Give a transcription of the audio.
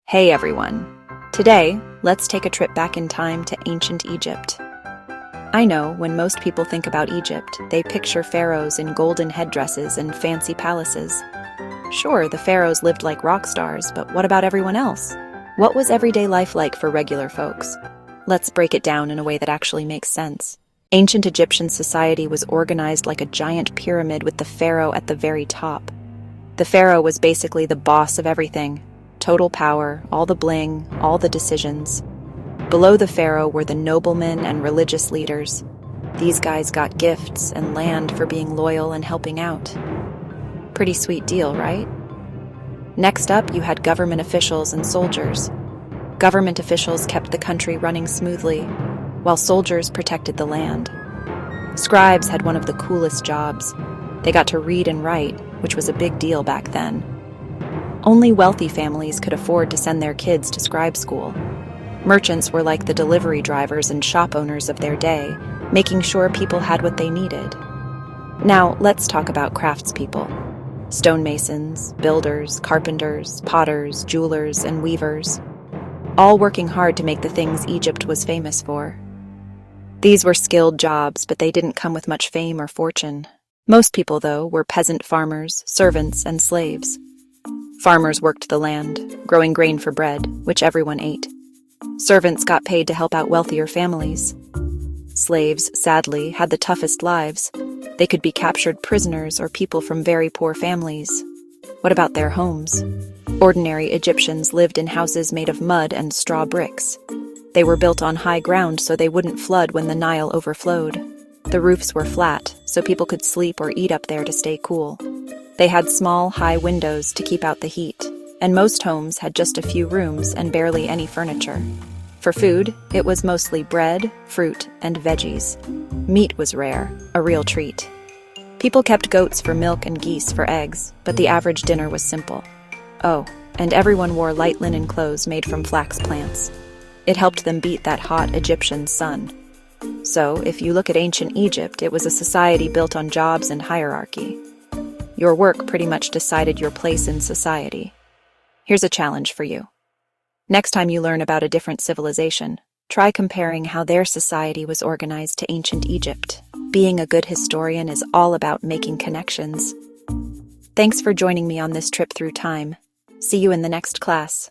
Hey everyone! Today, let's take a trip back in time to ancient Egypt. I know when most people think about Egypt, they picture pharaohs in golden headdresses and fancy palaces. Sure, the pharaohs lived like rock stars, but what about everyone else? What was everyday life like for regular folks? Let's break it down in a way that actually makes sense. Ancient Egyptian society was organized like a giant pyramid with the pharaoh at the very top. The pharaoh was basically the boss of everything. Total power, all the bling, all the decisions. Below the pharaoh were the noblemen and religious leaders. These guys got gifts and land for being loyal and helping out. Pretty sweet deal, right? Next up, you had government officials and soldiers. Government officials kept the country running smoothly, while soldiers protected the land. Scribes had one of the coolest jobs. They got to read and write, which was a big deal back then. Only wealthy families could afford to send their kids to scribe school. Merchants were like the delivery drivers and shop owners of their day, making sure people had what they needed. Now, let's talk about craftspeople. Stonemasons, builders, carpenters, potters, jewelers, and weavers. All working hard to make the things Egypt was famous for. These were skilled jobs, but they didn't come with much fame or fortune. Most people, though, were peasant farmers, servants, and slaves. Farmers worked the land, growing grain for bread, which everyone ate. Servants got paid to help out wealthier families. Slaves, sadly, had the toughest lives. They could be captured prisoners or people from very poor families. What about their homes? Ordinary Egyptians lived in houses made of mud and straw bricks. They were built on high ground so they wouldn't flood when the Nile overflowed. The roofs were flat, so people could sleep or eat up there to stay cool. They had small, high windows to keep out the heat, and most homes had just a few rooms and barely any furniture. For food, it was mostly bread, fruit, and veggies. Meat was rare, a real treat. People kept goats for milk and geese for eggs, but the average dinner was simple. Oh, and everyone wore light linen clothes made from flax plants. It helped them beat that hot Egyptian sun. So, if you look at ancient Egypt, it was a society built on jobs and hierarchy. Your work pretty much decided your place in society. Here's a challenge for you. Next time you learn about a different civilization, try comparing how their society was organized to ancient Egypt. Being a good historian is all about making connections. Thanks for joining me on this trip through time. See you in the next class.